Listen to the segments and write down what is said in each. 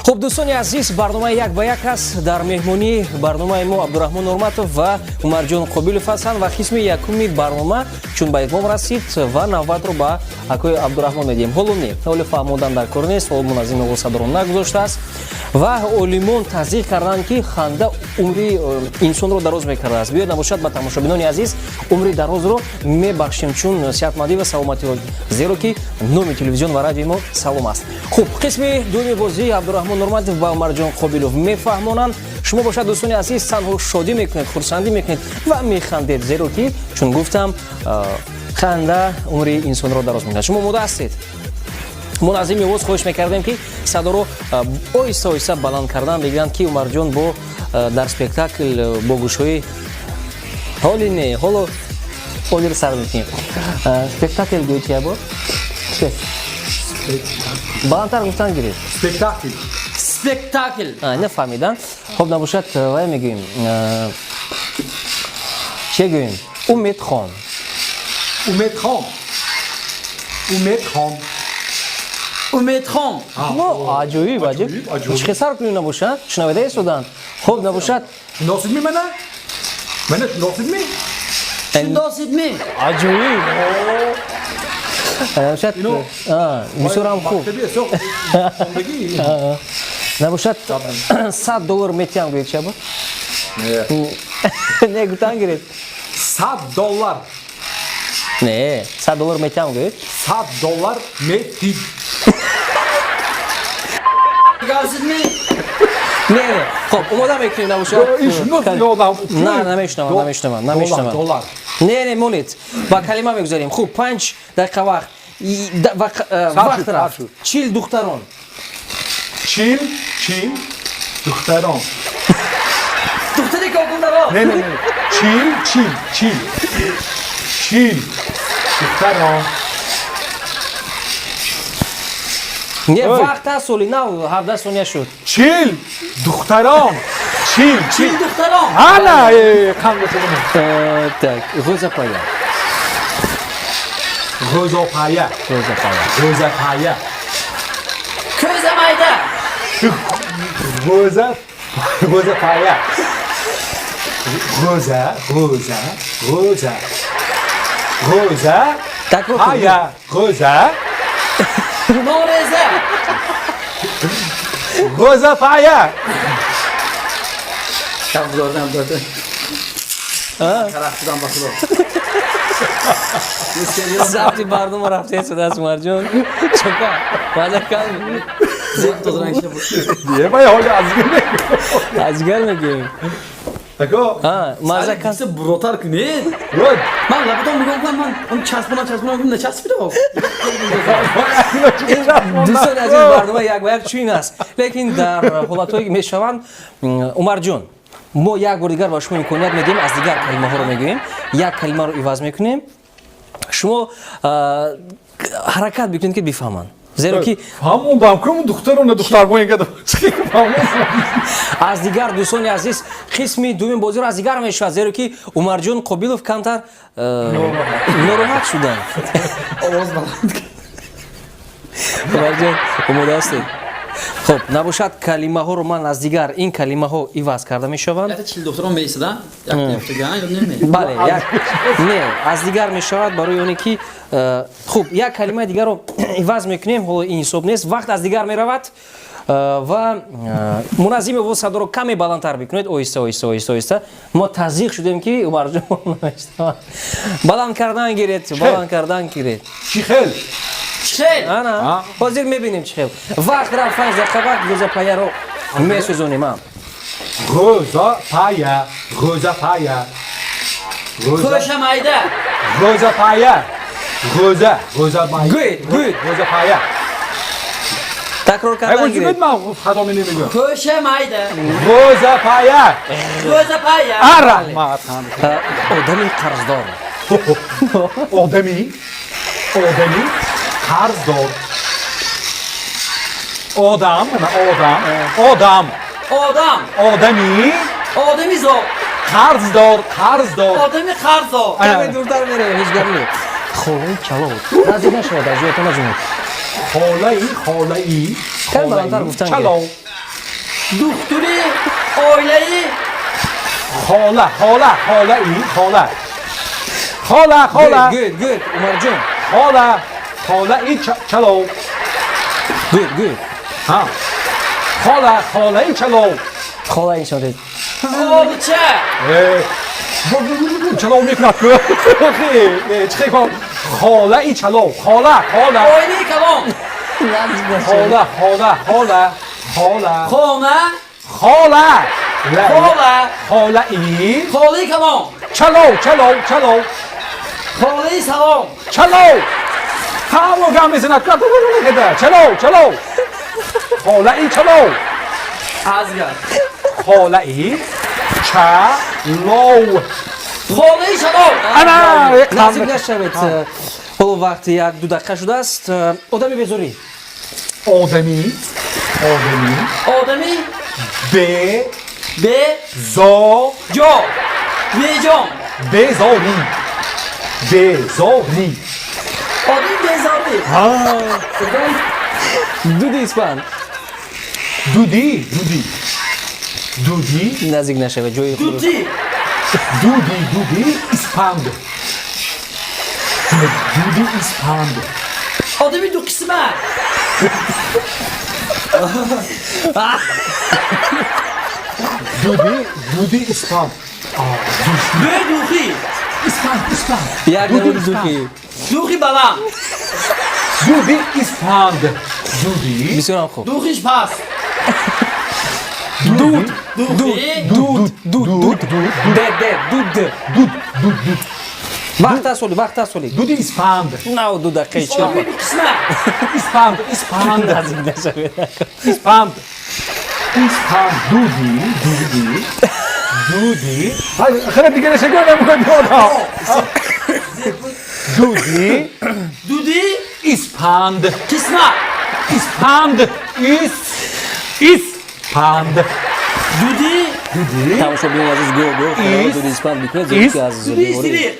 خب دوستان عزیز برنامه یک به یک است. در مهمانی برنامه ما عبدالرحمن نورمتов و عمرجان قابلов هستند و قسم یکمی برنامه چون به اتمام رسید و نوبت رو به آقای عبدالرحمن میدیم. حالا فهموندن در کار نیست، حالا منظم و صدران نگذاشته است و علمان تصدیق کردند که خنده عمری انسان رو دراز میکرده است. بیاید نباشد به تماشابینان عزیز عمری دراز رو میبخشیم چون صحتمندی و سلامتی رو، زیرا که نام تلویزیون و رادیو ما سلام است. خب قسم دوم بازی عبدالرحمن نورمتов و عمرجان قابلов میفهمونند. شما باشد دوستان عزیز تنها شادی میکنید، خرسندی میکنید و میخندید، زیرا که چون گفتم خنده عمری انسان رو دراز میکنه. شما مده هستید. منظم یواز خواهش میکردیم که صدا رو آیسته آیسته بلند کردن بگیرند که عمرجان با در سپکتاکل با گوشهای حالی نه حالا رو سر میکنیم. سپکتاکل گوی چیه با؟ بلندتر گفتن گیرید. سپکتاکل نفهمیدن. خب نباشد وای میگویم چه گویم؟ امید خان. امید خان عجیب عجیب چه سر کنیم نباشد؟ شنویده ایستودن. خب نباشد ناسید می منه؟ منه ناسید می؟ شنداسید می عجیب نباشد میسورم خوب نباشد $100 میتیم گوید چه با؟ نه گوتن گرید $100 نه $100 میتیم گوید $100 میتیم گازید می نه خب اومده میکنیم نباشد نه نمیشنم نه مونید با کلمه میگذاریم. خوب 5 دقیقه وقت رفت. 40 دختران 40 دختران دختری که اون دارا نه 40 دختران نه وقت هست سولی نه 17 ثانیه شد. 40 دختران 40 دختران ها نه کم بکنم так غوزاپایا غوزاپایا köze mayda غوزاپایا تکرار پایا noreze غوزاپایا tam dördü taraftan bakılıyor زبطی برنامه رفته شده است مرجان چکا مزه کن zevk doduran işte bu دیگه باید حالا از ازگر میگیم تکو مزه کن Sen brotar ki ne? گود Man labuton bugün man onu çarpına bugün ne çarpı da دوستان عزیز برنامه یک به یک چین است لیکن در حالتهایی که میشوند عمرجان ما یک بار دیگر با شما امکانیت میدیم از دیگر کلمه ها رو میگوییم، یک کلمه رو عوض میکنیم، شما حرکت بکنید که بفهمن، زیرا که همون بامکمون دختر باید که از دیگر دوستان عزیز قسم دوم بازی رو از دیگر میشود، زیرا که عمرجان قابلov کمتر ناراحت شدن. Oğuz balık عمرجان آماده هستید؟ خب نباشد کلمه ها رو من از دیگر این کلمه ها عوض کرده می شوند. Ya çil doktoran beysi da yaptı ya yok ne بله نه از دیگر می شود برای اونی که خوب یک کلمه دیگر رو عوض میکنیم، حالا این حساب نیست، وقت از دیگر می رود و منظم و صدا رو کمی بلندتر بکنید، آیسته ما تزریق شدیم که عمرجان بلند کردن گیرید چی خیل Şey نه حاضر میبینیم چه وقت رفت 5 دقیقه وقت غوزاپایا رو میسوزونیم. غوزاپایا köşe mayda غوزاپایا تکرار کردن اگه گیرید. چی من خدا می نمیگم köşe mayda غوزاپایا köze ما آدمی قرضدار آدمی قرضدار آدمی ademi zor قرضدار ademi karzo کمی دورتر میره هیچ گرمی خواهی کلو نزدیک نشود از یادتون نجونید خاله ای کمی بلندتر گفتن کلو دختری oileyi Xola, xola, xola iyi, xola. Xola, xola. Good. Umarjon. Xola, xola iyi chalo. Good. Ha. Xola iyi chalo. Xola inshon dedi. oğluça Chalo میکنه. چه کن؟ xola iyi chalo. Xola. oileyi kalon Xola. kona Xola. kola Xola iyi. kolayı kalon Chalo. kolayı salon Chalo. Tamam gelmesin hatta. Chalo. Xola iyi chalo. azgar Xola iyi. Chalo. kolayı salon Ana, Nazik nashaved. Ҳоло вақти як 2 дақиқа шудааст. Одами безорӣ. Odemi. odami Be. be Zo. jo bejon Bezori. odami bezori Дуди испан. Dudi. Назик нашавед. Ҷои худ. duti İspand. Dudi İspand. odami du kısma Dudi İspand. be duhi İspand. Як намуди духи. duhi balam Dudi İspand. Dudi. Бисёрам хуб. duhi pas Dud. duhi Дуд. Dud. Вақт асоли. Dudi İspand. Нав 2 дақиқа чӣ? odami du kısma İspand. Назик нашавед. İspand. Dudi. Hayır, خیلی دیگه نشه کنم کنم. Dudi. dudi İspand. kısma İspand. İspand. dudi Тамошобини азиз гӯ. Is- Дуди испан бикунед. is- Зеки аз dudi беморӣ. istiri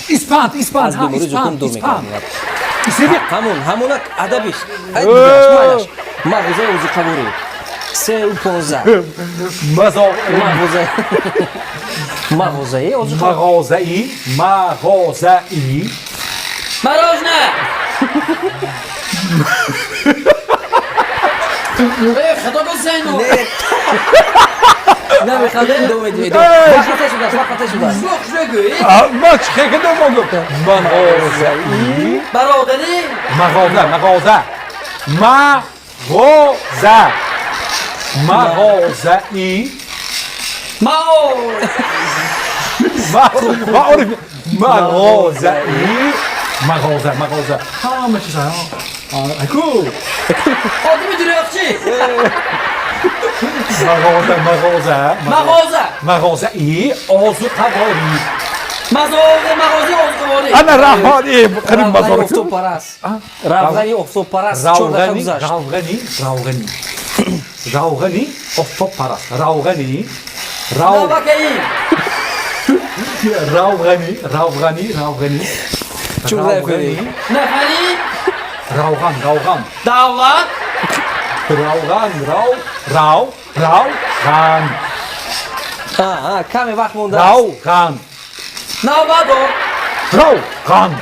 İspand. Аз беморӣ зукум дур мекунад. İstedi. Ҳамон адабиш. Мағозаи узи қабурӣ. 3 15. Мағозаи узи қабурӣ. Mağazayı. marojna خدا بزنو Намехоҳам идома диҳед. Вақте шудааст. زوخ بگوی Ama çıkıyor da mı? Mağazayı. برادری Mağaza. Mağazayı. ماو Mağaza. Tamam işte ya. Cool. آدمی دریاقچی Mağaza. مغازه Mağazayı. Ozu kavari. مغازه آزقواری Ana rahmani. Karim Равғани mazor. офтобпараст. Равғани офтобпараст. 4 daqiqa гузашт. Ravgani. Oftopparast. Ravgani. نوبکهی Ravgani. Çok zayıf. نفری Ravgan. دولت Ravgan. Каме вақт мондааст. نوبدو Ravgan.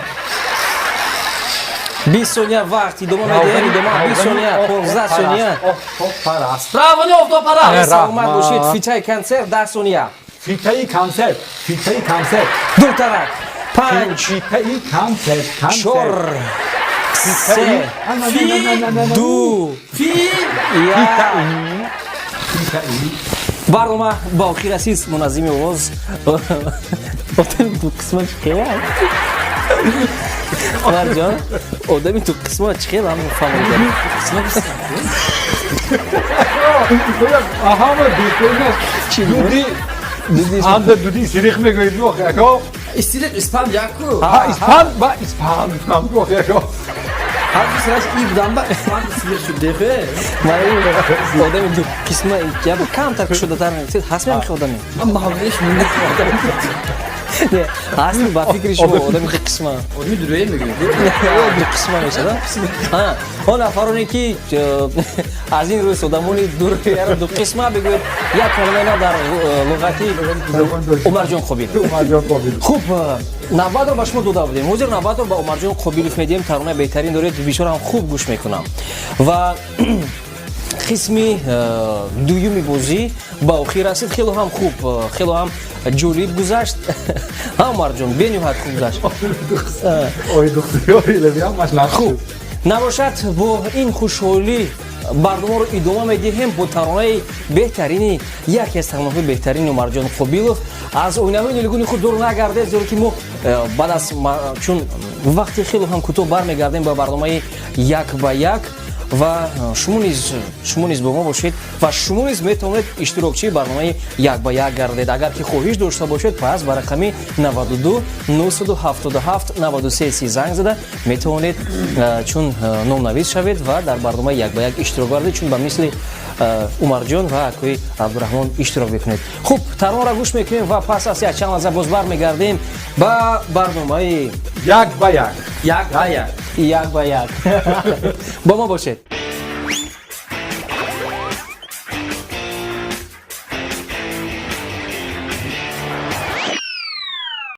20 сония вақт. Идома медиҳем. Идома 20 сония. 15 сония. Oftopparast. روانی افتوپرست Саломат бошед. Фитаи консерт 10 сония. Fitayı kanser. 2 тарак. 5 Fitayı kanser. 4 3 2 فی 1. Fitayı. барнома ба охир расид. Муназзими овоз одами ту қисмат хеле марҷон одами ту қисмат хеле ҳам фаҳмидам Aha mı? Dudi. Anda Dudi sirik mi koydu yok ya ko? استیلت اسپم یکو Ha İspan yok ya ko. هر سرش ای بودم با اسپم استیلت شد دیگه одами ту қисмат камтар шудатар ҳаст мемехи одами من محاولش مونده Не, асли ба фикри шумо одами қисма. Одами дуруе мегӯяд. Ду қисма мешада? Ҳа, он нафароне ки аз ин рӯз одамони дуруяро ду қисма бигӯяд, як калимаи дар луғати Умарҷон Қобил. Хуб, навбатро ба шумо дода будем. Ҳозир навбатро ба Умарҷон Қобилов медиҳем, таронаи беҳтарин доред, бечораам хуб гӯш мекунам. Ва қисми дуюми бозӣ ба охир расид. Хело ҳам хуб, хело ҳам ҷолиб гузашт. Ҳа Умарҷон, бениҳоят хуб гузашт. Хуб, набошад бо ин хушҳолӣ барномаро идома медиҳем бо таронаи беҳтарини яке аз таронаҳои беҳтарини Умарҷон Қобилов. Аз оинаҳои нилгуни худ дур нагардед, зеро ки мо баъд аз чун вақти хело ҳам кӯтоҳ бармегардем ба барномаи як ба як ва шумо низ бо мо бошед ва шумо низ метавонед иштирокчии барномаи як ба як гардед. Агар ки хоҳиш дошта бошед, пас ба рақами 92 977 93 занг зада метавонед чун номнавис шавед ва дар барномаи як ба як иштирок гардед, чун ба мисли Умарҷон ва акои Абдураҳмон иштирок бикунед. Хуб, таронра гӯш мекунем ва пас аз як чанд лаҳза боз бармегардем ба барномаи як ба як. Як ба як. як ба як. Ба мо бошед.